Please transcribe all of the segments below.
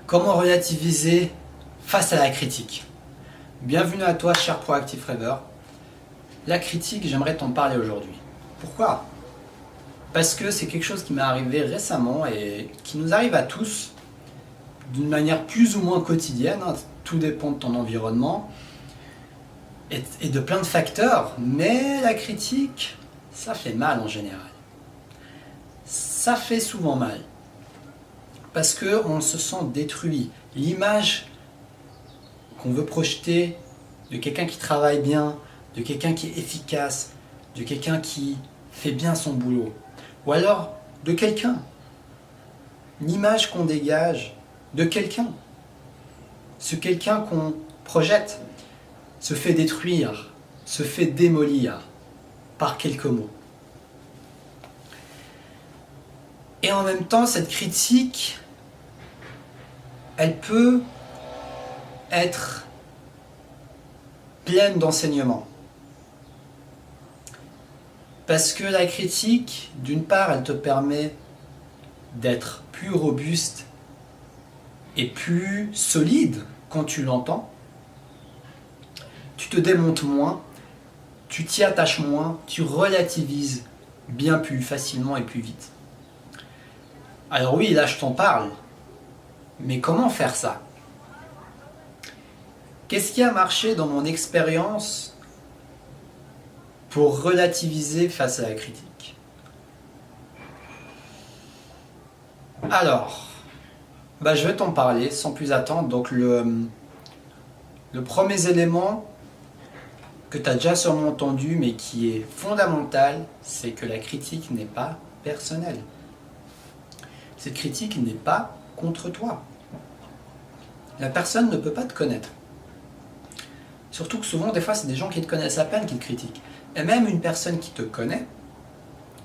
Comment relativiser face à la critique? Bienvenue à toi, cher proactif rêveur. La critique, j'aimerais t'en parler aujourd'hui. Pourquoi? Parce que c'est quelque chose qui m'est arrivé récemment et qui nous arrive à tous d'une manière plus ou moins quotidienne. Tout dépend de ton environnement et de plein de facteurs. Mais la critique, ça fait mal en général. Ça fait souvent mal. Parce qu'on se sent détruit. L'image qu'on veut projeter de quelqu'un qui travaille bien, de quelqu'un qui est efficace, de quelqu'un qui fait bien son boulot, ou alors de quelqu'un, l'image qu'on dégage de quelqu'un, ce quelqu'un qu'on projette, se fait détruire, se fait démolir par quelques mots. Et en même temps, cette critique, elle peut être pleine d'enseignements. Parce que la critique, d'une part, elle te permet d'être plus robuste et plus solide quand tu l'entends. Tu te démontes moins, tu t'y attaches moins, tu relativises bien plus facilement et plus vite. Alors oui, là je t'en parle, mais comment faire ça? Qu'est-ce qui a marché dans mon expérience pour relativiser face à la critique? Alors, je vais t'en parler sans plus attendre. Donc le premier élément que tu as déjà sûrement entendu, mais qui est fondamental, c'est que la critique n'est pas personnelle. Cette critique n'est pas contre toi. La personne ne peut pas te connaître. Surtout que souvent, des fois, c'est des gens qui te connaissent à peine qui te critiquent. Et même une personne qui te connaît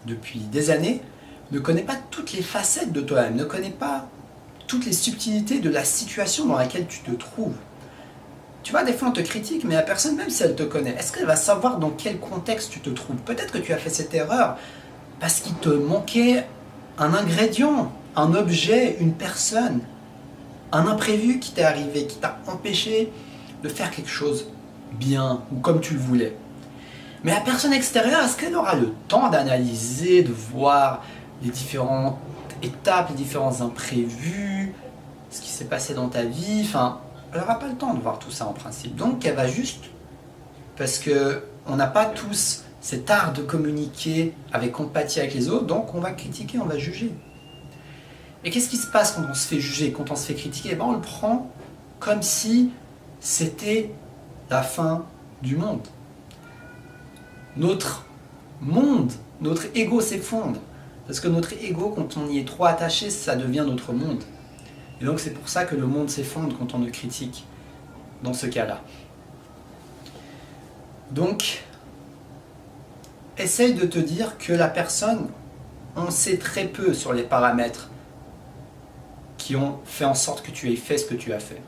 depuis des années ne connaît pas toutes les facettes de toi-même, ne connaît pas toutes les subtilités de la situation dans laquelle tu te trouves. Tu vois, des fois on te critique, mais la personne, même si elle te connaît, est-ce qu'elle va savoir dans quel contexte tu te trouves? Peut-être que tu as fait cette erreur parce qu'il te manquait un ingrédient, un objet, une personne, un imprévu qui t'est arrivé, qui t'a empêché de faire quelque chose bien ou comme tu le voulais. Mais la personne extérieure, est-ce qu'elle aura le temps d'analyser, de voir les différentes étapes, les différents imprévus, ce qui s'est passé dans ta vie? Enfin, elle n'aura pas le temps de voir tout ça en principe. Donc elle va juste, parce qu'on n'a pas tous cet art de communiquer avec empathie avec les autres, donc on va critiquer, on va juger. Et qu'est-ce qui se passe quand on se fait juger, quand on se fait critiquer? On le prend comme si c'était la fin du monde. Notre monde, notre ego s'effondre. Parce que notre ego, quand on y est trop attaché, ça devient notre monde. Et donc c'est pour ça que le monde s'effondre quand on le critique, dans ce cas-là. Donc, essaye de te dire que la personne, on sait très peu sur les paramètres qui ont fait en sorte que tu aies fait ce que tu as fait.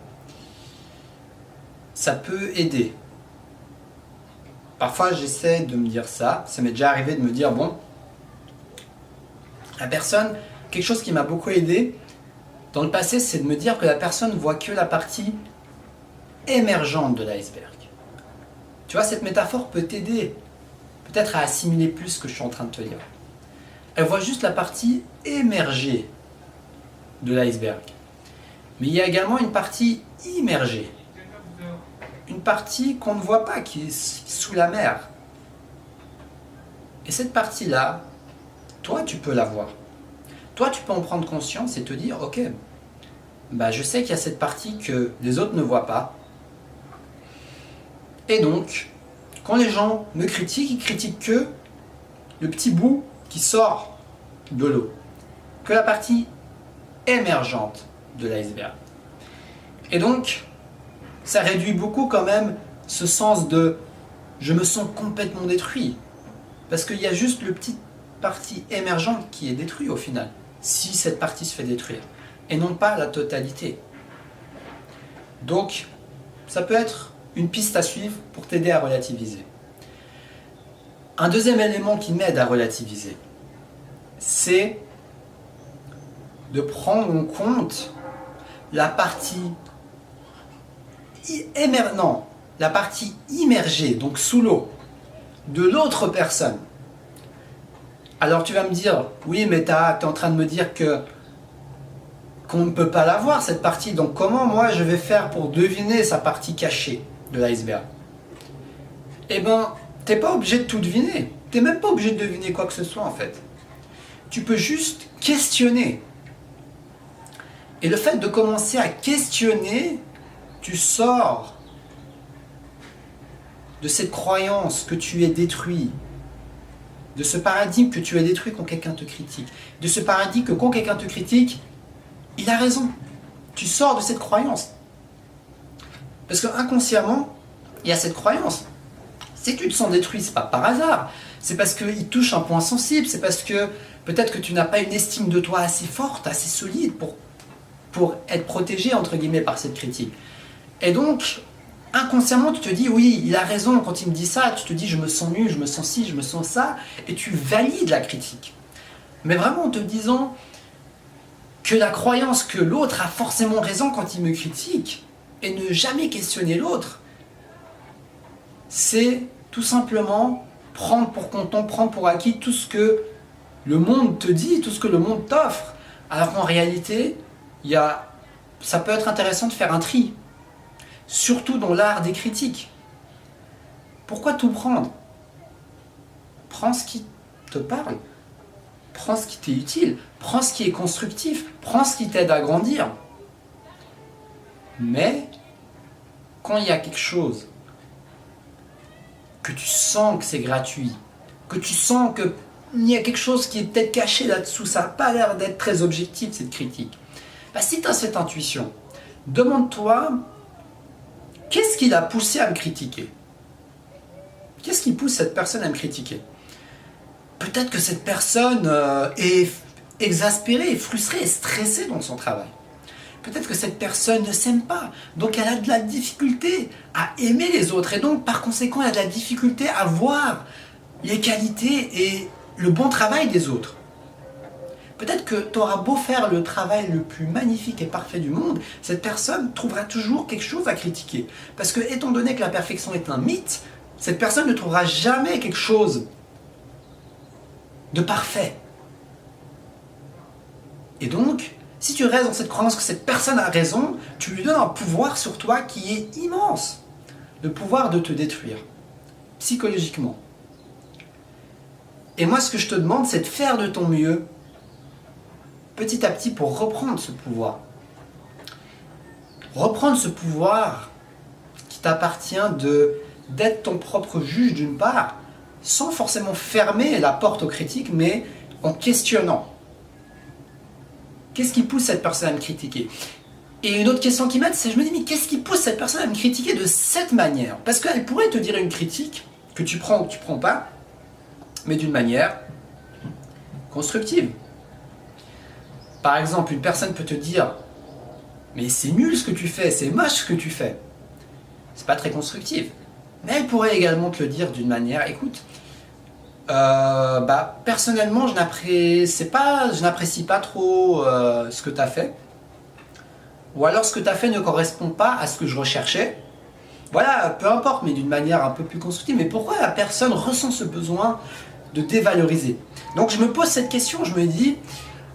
Ça peut aider. Parfois j'essaie de me dire ça m'est déjà arrivé de me dire, bon, la personne, quelque chose qui m'a beaucoup aidé dans le passé, c'est de me dire que la personne voit que la partie émergente de l'iceberg. Tu vois, cette métaphore peut t'aider peut-être à assimiler plus ce que je suis en train de te dire. Elle voit juste la partie émergée de l'iceberg. Mais il y a également une partie immergée. Une partie qu'on ne voit pas, qui est sous la mer. Et cette partie-là, toi, tu peux la voir. Toi, tu peux en prendre conscience et te dire, ok, je sais qu'il y a cette partie que les autres ne voient pas. Et donc, quand les gens me critiquent, ils critiquent que le petit bout qui sort de l'eau. Que la partie émergente de l'iceberg. Et donc, ça réduit beaucoup quand même ce sens de « je me sens complètement détruit ». Parce qu'il y a juste le petit partie émergente qui est détruite au final, si cette partie se fait détruire, et non pas la totalité. Donc, ça peut être une piste à suivre pour t'aider à relativiser. Un deuxième élément qui m'aide à relativiser, c'est de prendre en compte la partie la partie immergée, donc sous l'eau, de l'autre personne. Alors tu vas me dire, oui mais tu es en train de me dire qu'on ne peut pas la voir cette partie, donc comment moi je vais faire pour deviner sa partie cachée de l'iceberg? Eh ben, t'es pas obligé de tout deviner, t'es même pas obligé de deviner quoi que ce soit en fait. Tu peux juste questionner. Et le fait de commencer à questionner, tu sors de cette croyance que tu es détruit, de ce paradigme que tu es détruit quand quelqu'un te critique, de ce paradigme que quand quelqu'un te critique, il a raison. Tu sors de cette croyance. Parce que inconsciemment, il y a cette croyance. Si tu te sens détruit, c'est pas par hasard. C'est parce qu'il touche un point sensible. C'est parce que peut-être que tu n'as pas une estime de toi assez forte, assez solide pour être protégé, entre guillemets, par cette critique. Et donc, inconsciemment, tu te dis, oui, il a raison quand il me dit ça. Tu te dis, je me sens nul, je me sens ci, je me sens ça. Et tu valides la critique. Mais vraiment en te disant que la croyance que l'autre a forcément raison quand il me critique et ne jamais questionner l'autre, c'est tout simplement prendre pour content, prendre pour acquis tout ce que le monde te dit, tout ce que le monde t'offre. Alors qu'en réalité, ça peut être intéressant de faire un tri. Surtout dans l'art des critiques. Pourquoi tout prendre? Prends ce qui te parle. Prends ce qui t'est utile. Prends ce qui est constructif. Prends ce qui t'aide à grandir. Mais, quand il y a quelque chose que tu sens que c'est gratuit, que tu sens qu'il y a quelque chose qui est peut-être caché là-dessous, ça n'a pas l'air d'être très objectif cette critique. Bah, si tu as cette intuition, demande-toi, qu'est-ce qui l'a poussé à me critiquer? Qu'est-ce qui pousse cette personne à me critiquer? Peut-être que cette personne est exaspérée, est frustrée, est stressée dans son travail. Peut-être que cette personne ne s'aime pas, donc elle a de la difficulté à aimer les autres, et donc par conséquent elle a de la difficulté à voir les qualités et le bon travail des autres. Peut-être que tu auras beau faire le travail le plus magnifique et parfait du monde, cette personne trouvera toujours quelque chose à critiquer. Parce que étant donné que la perfection est un mythe, cette personne ne trouvera jamais quelque chose de parfait. Et donc, si tu restes dans cette croyance que cette personne a raison, tu lui donnes un pouvoir sur toi qui est immense. Le pouvoir de te détruire, psychologiquement. Et moi, ce que je te demande, c'est de faire de ton mieux, petit à petit, pour reprendre ce pouvoir. Reprendre ce pouvoir qui t'appartient d'être ton propre juge d'une part, sans forcément fermer la porte aux critiques, mais en questionnant. Qu'est-ce qui pousse cette personne à me critiquer? Et une autre question qui m'aide, c'est je me dis, mais qu'est-ce qui pousse cette personne à me critiquer de cette manière? Parce qu'elle pourrait te dire une critique, que tu prends ou que tu ne prends pas, mais d'une manière constructive. Par exemple, une personne peut te dire, mais c'est nul ce que tu fais, c'est moche ce que tu fais. C'est pas très constructif. Mais elle pourrait également te le dire d'une manière, écoute, personnellement, je n'apprécie pas trop ce que tu as fait. Ou alors ce que tu as fait ne correspond pas à ce que je recherchais. Voilà, peu importe, mais d'une manière un peu plus constructive. Mais pourquoi la personne ressent ce besoin de dévaloriser? Donc je me pose cette question, je me dis,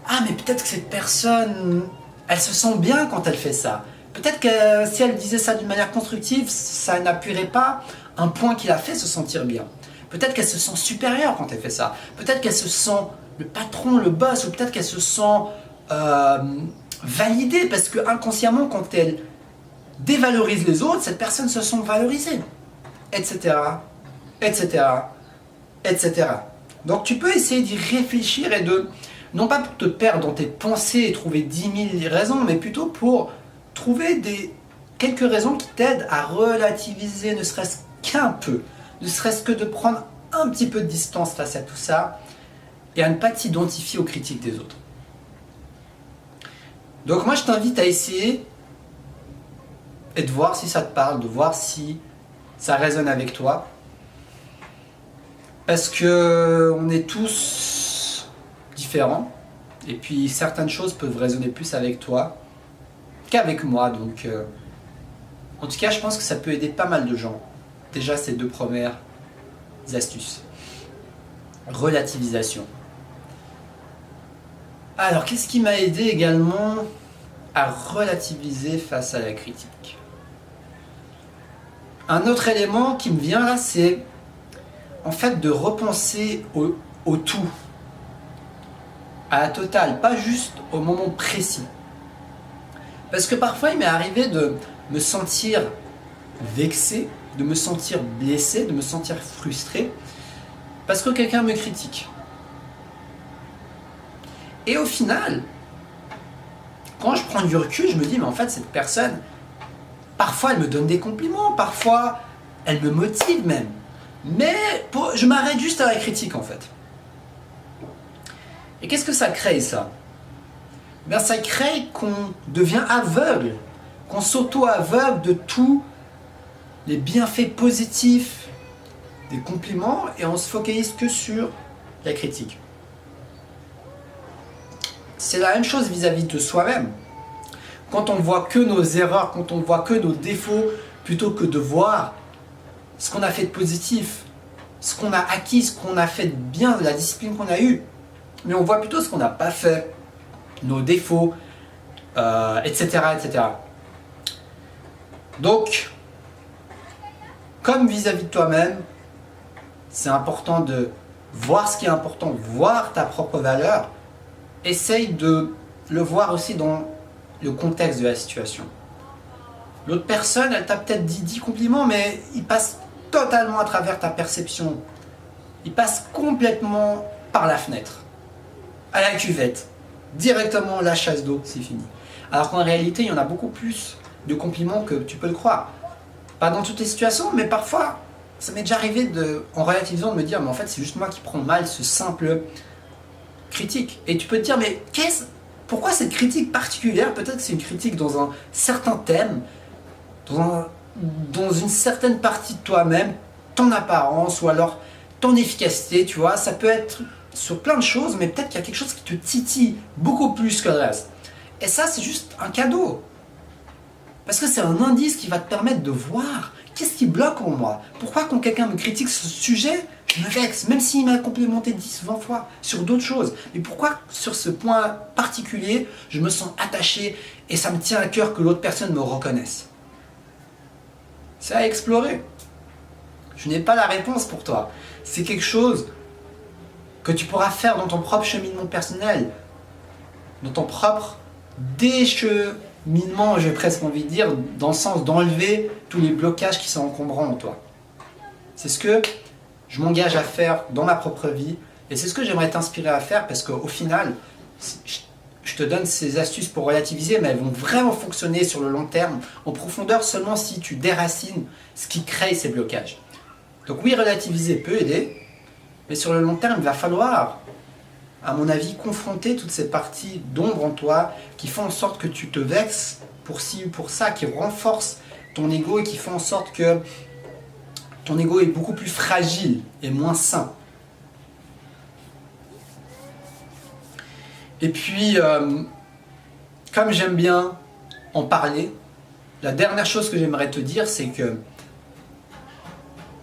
ah mais peut-être que cette personne, elle se sent bien quand elle fait ça. Peut-être que si elle disait ça d'une manière constructive, ça n'appuierait pas un point qui la fait se sentir bien. Peut-être qu'elle se sent supérieure quand elle fait ça. Peut-être qu'elle se sent le patron, le boss, ou peut-être qu'elle se sent validée, parce que inconsciemment, quand elle dévalorise les autres, cette personne se sent valorisée, etc., etc., etc. Donc tu peux essayer d'y réfléchir et non pas pour te perdre dans tes pensées et trouver 10 000 raisons, mais plutôt pour trouver quelques raisons qui t'aident à relativiser, ne serait-ce qu'un peu, ne serait-ce que de prendre un petit peu de distance face à tout ça et à ne pas t'identifier aux critiques des autres. Donc moi je t'invite à essayer et de voir si ça te parle, de voir si ça résonne avec toi. Parce que on est tous différents et puis certaines choses peuvent résonner plus avec toi qu'avec moi. Donc, en tout cas, je pense que ça peut aider pas mal de gens. Déjà, ces 2 premières astuces. Relativisation. Alors, qu'est-ce qui m'a aidé également à relativiser face à la critique? Un autre élément qui me vient là, c'est en fait de repenser au tout, à la totale, pas juste au moment précis. Parce que parfois il m'est arrivé de me sentir vexé, de me sentir blessé, de me sentir frustré, parce que quelqu'un me critique. Et au final, quand je prends du recul, je me dis, mais en fait cette personne, parfois elle me donne des compliments, parfois elle me motive même. Mais je m'arrête juste à la critique en fait. Et qu'est-ce que ça crée ça? Ben, ça crée qu'on devient aveugle, qu'on s'auto-aveugle de tous les bienfaits positifs des compliments et on se focalise que sur la critique. C'est la même chose vis-à-vis de soi-même. Quand on voit que nos erreurs, quand on voit que nos défauts, plutôt que de voir ce qu'on a fait de positif, ce qu'on a acquis, ce qu'on a fait de bien, la discipline qu'on a eue, mais on voit plutôt ce qu'on n'a pas fait, nos défauts, etc., etc. Donc, comme vis-à-vis de toi-même, c'est important de voir ce qui est important, voir ta propre valeur. Essaye de le voir aussi dans le contexte de la situation. L'autre personne, elle t'a peut-être dit 10 compliments, mais il passe totalement à travers ta perception. Il passe complètement par la fenêtre, à la cuvette, directement la chasse d'eau, c'est fini. Alors qu'en réalité, il y en a beaucoup plus de compliments que tu peux le croire. Pas dans toutes les situations, mais parfois, ça m'est déjà arrivé en relativisant de me dire, mais en fait, c'est juste moi qui prends mal ce simple critique. Et tu peux te dire, mais pourquoi cette critique particulière? Peut-être que c'est une critique dans un certain thème, dans une certaine partie de toi-même, ton apparence ou alors ton efficacité, tu vois. Ça peut être sur plein de choses, mais peut-être qu'il y a quelque chose qui te titille beaucoup plus que le reste. Et ça, c'est juste un cadeau. Parce que c'est un indice qui va te permettre de voir qu'est-ce qui bloque en moi. Pourquoi quand quelqu'un me critique ce sujet, je me vexe, même s'il m'a complimenté 10, 20 fois sur d'autres choses. Mais pourquoi sur ce point particulier, je me sens attaché et ça me tient à cœur que l'autre personne me reconnaisse? C'est à explorer. Je n'ai pas la réponse pour toi. C'est quelque chose que tu pourras faire dans ton propre cheminement personnel, dans ton propre décheminement, j'ai presque envie de dire, dans le sens d'enlever tous les blocages qui sont encombrants en toi. C'est ce que je m'engage à faire dans ma propre vie et c'est ce que j'aimerais t'inspirer à faire parce qu'au final, je te donne ces astuces pour relativiser, mais elles vont vraiment fonctionner sur le long terme, en profondeur, seulement si tu déracines ce qui crée ces blocages. Donc oui, relativiser peut aider, mais sur le long terme, il va falloir, à mon avis, confronter toutes ces parties d'ombre en toi qui font en sorte que tu te vexes pour ci ou pour ça, qui renforcent ton ego et qui font en sorte que ton ego est beaucoup plus fragile et moins sain. Et puis, comme j'aime bien en parler, la dernière chose que j'aimerais te dire, c'est que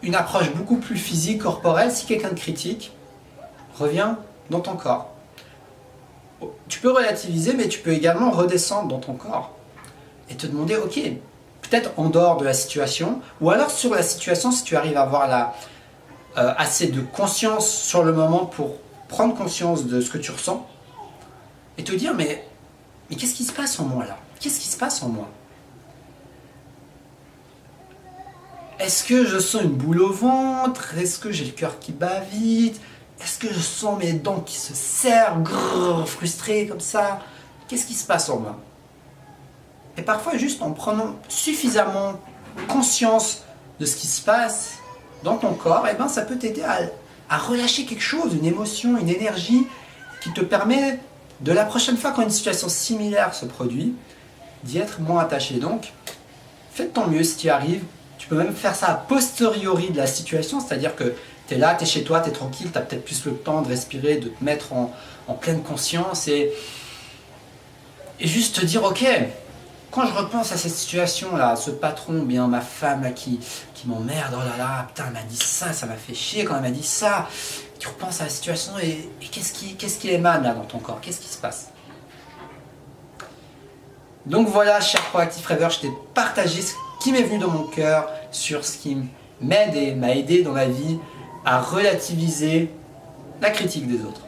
une approche beaucoup plus physique, corporelle, si quelqu'un te critique, reviens dans ton corps. Tu peux relativiser, mais tu peux également redescendre dans ton corps et te demander, ok, peut-être en dehors de la situation, ou alors sur la situation, si tu arrives à avoir assez de conscience sur le moment pour prendre conscience de ce que tu ressens, et te dire, mais qu'est-ce qui se passe en moi là? Qu'est-ce qui se passe en moi? Est-ce que je sens une boule au ventre? Est-ce que j'ai le cœur qui bat vite? Est-ce que je sens mes dents qui se serrent, frustrées comme ça? Qu'est-ce qui se passe en moi? Et parfois, juste en prenant suffisamment conscience de ce qui se passe dans ton corps, eh ben, ça peut t'aider à relâcher quelque chose, une émotion, une énergie qui te permet de la prochaine fois quand une situation similaire se produit, d'y être moins attaché. Donc, fais de ton mieux si tu y arrives. Tu peux même faire ça a posteriori de la situation, c'est-à-dire que tu es là, tu es chez toi, tu es tranquille, tu as peut-être plus le temps de respirer, de te mettre en pleine conscience et juste te dire, ok, quand je repense à cette situation-là, ce patron, bien ma femme là, qui m'emmerde, oh là là, putain, elle m'a dit ça m'a fait chier quand elle m'a dit ça. Tu repenses à la situation et qu'est-ce qui émane là dans ton corps? Qu'est-ce qui se passe? Donc voilà, cher Proactive Rêveur, je t'ai partagé ce qui m'est venu dans mon cœur sur ce qui m'aide et m'a aidé dans ma vie à relativiser la critique des autres.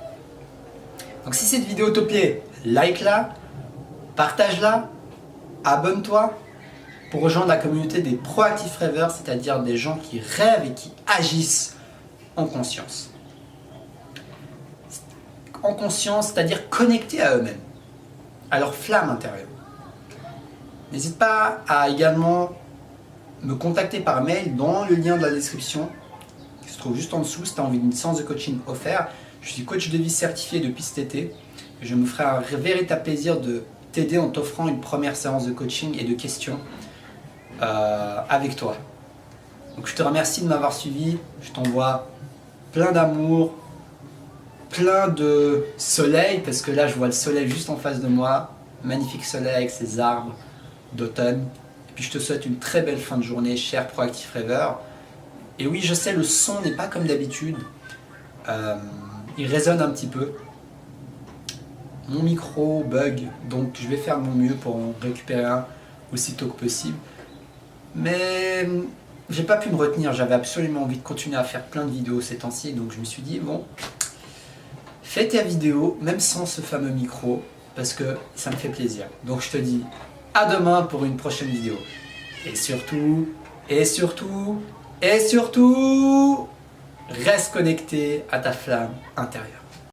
Donc si cette vidéo te plaît, like-la, partage-la, abonne-toi pour rejoindre la communauté des Proactive Rêveurs, c'est-à-dire des gens qui rêvent et qui agissent en conscience. En conscience, c'est-à-dire connectés à eux-mêmes, à leur flamme intérieure. N'hésite pas à également me contacter par mail dans le lien de la description qui se trouve juste en dessous si tu as envie d'une séance de coaching offerte. Je suis coach de vie certifié depuis cet été. Je me ferai un véritable plaisir de t'aider en t'offrant une première séance de coaching et de questions avec toi. Donc je te remercie de m'avoir suivi. Je t'envoie plein d'amour, plein de soleil, parce que là je vois le soleil juste en face de moi. Magnifique soleil avec ses arbres d'automne. Et puis je te souhaite une très belle fin de journée, cher Proactive Rêveur. Et oui, je sais, le son n'est pas comme d'habitude. Il résonne un petit peu. Mon micro bug, donc je vais faire mon mieux pour en récupérer un aussitôt que possible. Mais j'ai pas pu me retenir, j'avais absolument envie de continuer à faire plein de vidéos ces temps-ci, donc je me suis dit, bon, fais ta vidéo, même sans ce fameux micro, parce que ça me fait plaisir. Donc je te dis à demain pour une prochaine vidéo. Et surtout, reste connecté à ta flamme intérieure.